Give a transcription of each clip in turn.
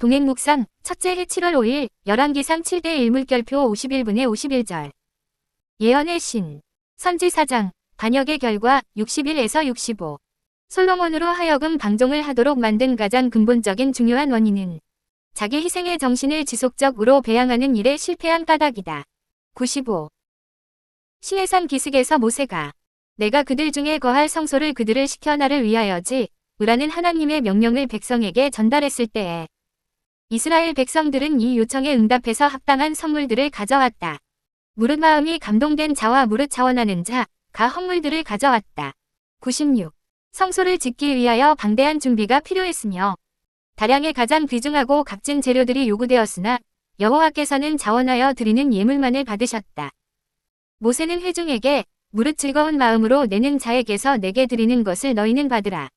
동행묵상, 첫째 해 7월 5일, 열왕기상 7대 1 물결표 51분의 51절. 예언의 신. 선지사장, 반역의 결과 61에서 65. 솔로몬으로 하여금 방종을 하도록 만든 가장 근본적인 중요한 원인은 자기 희생의 정신을 지속적으로 배양하는 일에 실패한 까닭이다. 95. 시내산 기슭에서 모세가 내가 그들 중에 거할 성소를 그들을 시켜 나를 위하여지 으라는 하나님의 명령을 백성에게 전달했을 때에 이스라엘 백성들은 이 요청에 응답해서 합당한 선물들을 가져왔다. 무릇 마음이 감동된 자와 무릇 자원하는 자, 가 헌물들을 가져왔다. 96. 성소를 짓기 위하여 방대한 준비가 필요했으며 다량의 가장 귀중하고 값진 재료들이 요구되었으나 여호와께서는 자원하여 드리는 예물만을 받으셨다. 모세는 회중에게 무릇 즐거운 마음으로 내는 자에게서 내게 드리는 것을 너희는 받으라.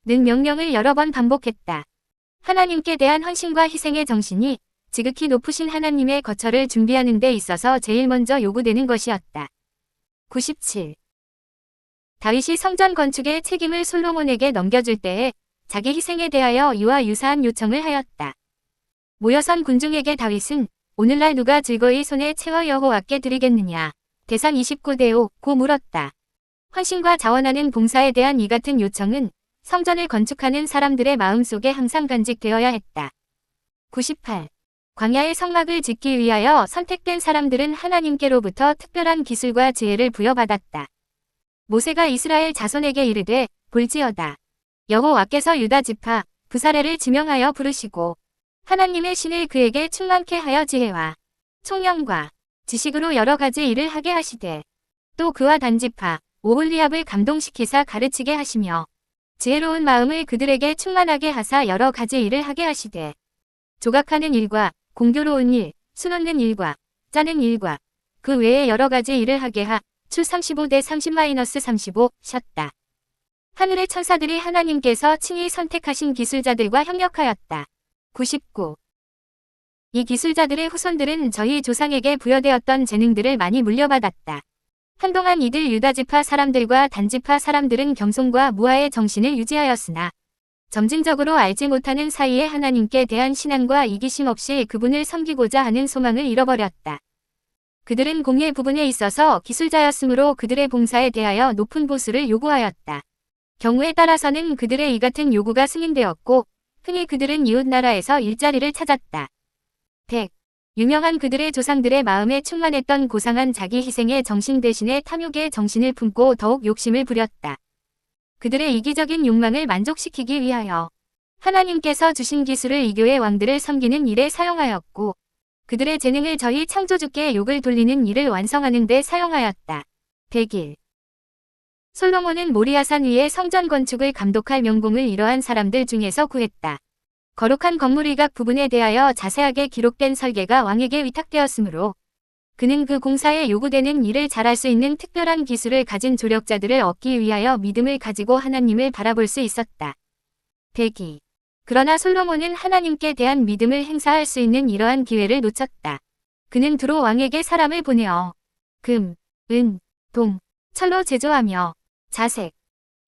는 명령을 여러 번 반복했다. 하나님께 대한 헌신과 희생의 정신이 지극히 높으신 하나님의 거처를 준비하는 데 있어서 제일 먼저 요구되는 것이었다. 97. 다윗이 성전 건축의 책임을 솔로몬에게 넘겨줄 때에 자기 희생에 대하여 이와 유사한 요청을 하였다. 모여선 군중에게 다윗은 오늘날 누가 즐거이 손에 채워 여호와께 드리겠느냐. 대상 29대 5 고 물었다. 헌신과 자원하는 봉사에 대한 이 같은 요청은 성전을 건축하는 사람들의 마음속에 항상 간직되어야 했다. 98. 광야의 성막을 짓기 위하여 선택된 사람들은 하나님께로부터 특별한 기술과 지혜를 부여받았다. 모세가 이스라엘 자손에게 이르되 볼지어다. 여호와께서 유다 지파 부사레를 지명하여 부르시고 하나님의 신을 그에게 충만케 하여 지혜와 총명과 지식으로 여러 가지 일을 하게 하시되 또 그와 단지파 오홀리압을 감동시키사 가르치게 하시며 지혜로운 마음을 그들에게 충만하게 하사 여러 가지 일을 하게 하시되 조각하는 일과 공교로운 일, 수놓는 일과 짜는 일과 그 외에 여러 가지 일을 하게 하 출 35대 30-35 셨다. 하늘의 천사들이 하나님께서 친히 선택하신 기술자들과 협력하였다. 99. 이 기술자들의 후손들은 저희 조상에게 부여되었던 재능들을 많이 물려받았다. 한동안 이들 유다지파 사람들과 단지파 사람들은 겸손과 무아의 정신을 유지하였으나 점진적으로 알지 못하는 사이에 하나님께 대한 신앙과 이기심 없이 그분을 섬기고자 하는 소망을 잃어버렸다. 그들은 공예 부분에 있어서 기술자였으므로 그들의 봉사에 대하여 높은 보수를 요구하였다. 경우에 따라서는 그들의 이 같은 요구가 승인되었고 흔히 그들은 이웃나라에서 일자리를 찾았다. 100. 유명한 그들의 조상들의 마음에 충만했던 고상한 자기 희생의 정신 대신에 탐욕의 정신을 품고 더욱 욕심을 부렸다. 그들의 이기적인 욕망을 만족시키기 위하여 하나님께서 주신 기술을 이교의 왕들을 섬기는 일에 사용하였고 그들의 재능을 저희 창조주께 욕을 돌리는 일을 완성하는 데 사용하였다. 101. 솔로몬은 모리아산 위에 성전 건축을 감독할 명공을 이러한 사람들 중에서 구했다. 거룩한 건물 위각 부분에 대하여 자세하게 기록된 설계가 왕에게 위탁되었으므로 그는 그 공사에 요구되는 일을 잘할 수 있는 특별한 기술을 가진 조력자들을 얻기 위하여 믿음을 가지고 하나님을 바라볼 수 있었다. 102. 그러나 솔로몬은 하나님께 대한 믿음을 행사할 수 있는 이러한 기회를 놓쳤다. 그는 두로 왕에게 사람을 보내어 금, 은, 동, 철로 제조하며 자색,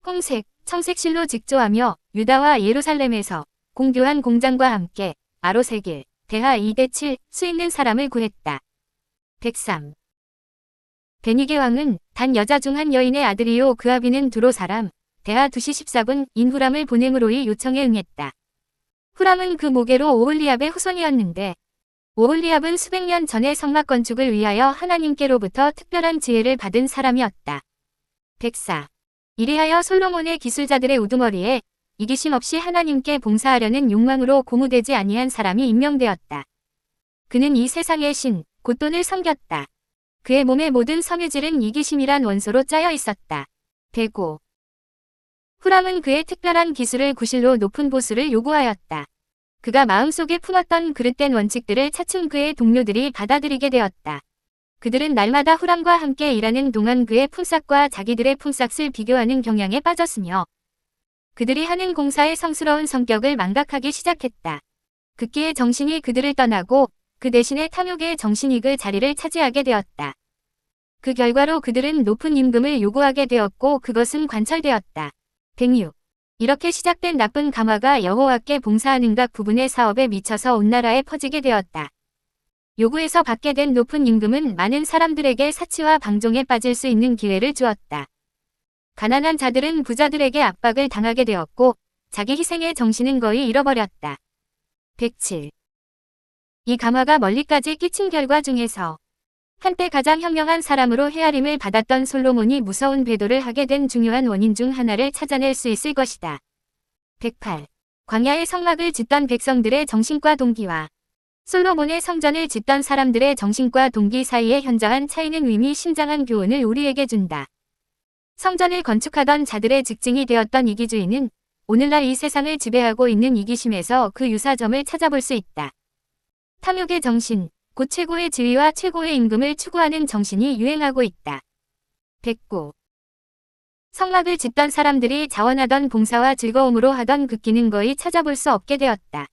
홍색, 청색 실로 직조하며 유다와 예루살렘에서 공교한 공장과 함께 아로새길, 대하 2대 7 수 있는 사람을 구했다. 103. 베니게 왕은 단 여자 중 한 여인의 아들이요 그 아비는 두로 사람, 대하 2시 14분 인 후람을 보냄으로 이 요청에 응했다. 후람은 그 모계로 오홀리압의 후손이었는데 오홀리압은 수백 년 전에 성막 건축을 위하여 하나님께로부터 특별한 지혜를 받은 사람이었다. 104. 이리하여 솔로몬의 기술자들의 우두머리에 이기심 없이 하나님께 봉사하려는 욕망으로 고무되지 아니한 사람이 임명되었다. 그는 이 세상의 신, 곧돈을 섬겼다. 그의 몸의 모든 섬유질은 이기심이란 원소로 짜여 있었다. 105. 후람은 그의 특별한 기술을 구실로 높은 보수를 요구하였다. 그가 마음속에 품었던 그릇된 원칙들을 차츰 그의 동료들이 받아들이게 되었다. 그들은 날마다 후람과 함께 일하는 동안 그의 품삯과 자기들의 품삯을 비교하는 경향에 빠졌으며 그들이 하는 공사의 성스러운 성격을 망각하기 시작했다. 극기의 정신이 그들을 떠나고 그 대신에 탐욕의 정신이 그 자리를 차지하게 되었다. 그 결과로 그들은 높은 임금을 요구하게 되었고 그것은 관철되었다. 106. 이렇게 시작된 나쁜 감화가 여호와께 봉사하는 각 부분의 사업에 미쳐서 온 나라에 퍼지게 되었다. 요구에서 받게 된 높은 임금은 많은 사람들에게 사치와 방종에 빠질 수 있는 기회를 주었다. 가난한 자들은 부자들에게 압박을 당하게 되었고 자기 희생의 정신은 거의 잃어버렸다. 107. 이 감화가 멀리까지 끼친 결과 중에서 한때 가장 현명한 사람으로 헤아림을 받았던 솔로몬이 무서운 배도를 하게 된 중요한 원인 중 하나를 찾아낼 수 있을 것이다. 108. 광야의 성막을 짓던 백성들의 정신과 동기와 솔로몬의 성전을 짓던 사람들의 정신과 동기 사이의 현저한 차이는 의미심장한 교훈을 우리에게 준다. 성전을 건축하던 자들의 직증이 되었던 이기주의는 오늘날 이 세상을 지배하고 있는 이기심에서 그 유사점을 찾아볼 수 있다. 탐욕의 정신, 곧 최고의 지위와 최고의 임금을 추구하는 정신이 유행하고 있다. 109. 성막을 짓던 사람들이 자원하던 봉사와 즐거움으로 하던 극기는 거의 찾아볼 수 없게 되었다.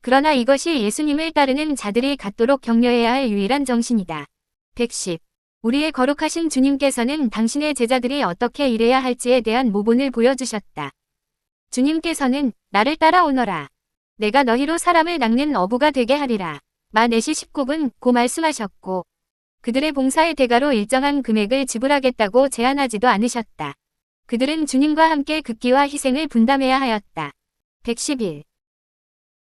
그러나 이것이 예수님을 따르는 자들이 갖도록 격려해야 할 유일한 정신이다. 110. 우리의 거룩하신 주님께서는 당신의 제자들이 어떻게 일해야 할지에 대한 모본을 보여주셨다. 주님께서는 나를 따라오너라. 내가 너희로 사람을 낚는 어부가 되게 하리라. 마 4시 19분 고 말씀하셨고 그들의 봉사의 대가로 일정한 금액을 지불하겠다고 제안하지도 않으셨다. 그들은 주님과 함께 극기와 희생을 분담해야 하였다. 111.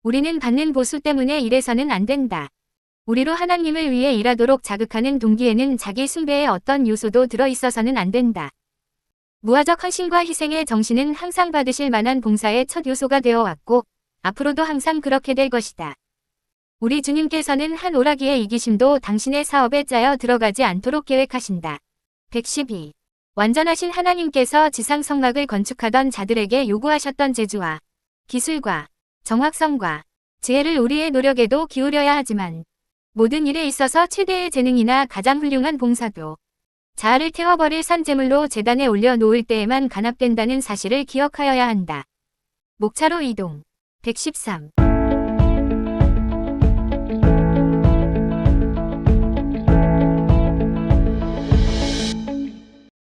우리는 받는 보수 때문에 일해서는 안 된다. 우리로 하나님을 위해 일하도록 자극하는 동기에는 자기 숭배의 어떤 요소도 들어있어서는 안 된다. 무화적 헌신과 희생의 정신은 항상 받으실 만한 봉사의 첫 요소가 되어 왔고 앞으로도 항상 그렇게 될 것이다. 우리 주님께서는 한 오라기의 이기심도 당신의 사업에 짜여 들어가지 않도록 계획하신다. 112. 완전하신 하나님께서 지상 성막을 건축하던 자들에게 요구하셨던 재주와 기술과 정확성과 지혜를 우리의 노력에도 기울여야 하지만 모든 일에 있어서 최대의 재능이나 가장 훌륭한 봉사도 자아를 태워버릴 산재물로 제단에 올려놓을 때에만 간합된다는 사실을 기억하여야 한다. 목차로 이동. 113.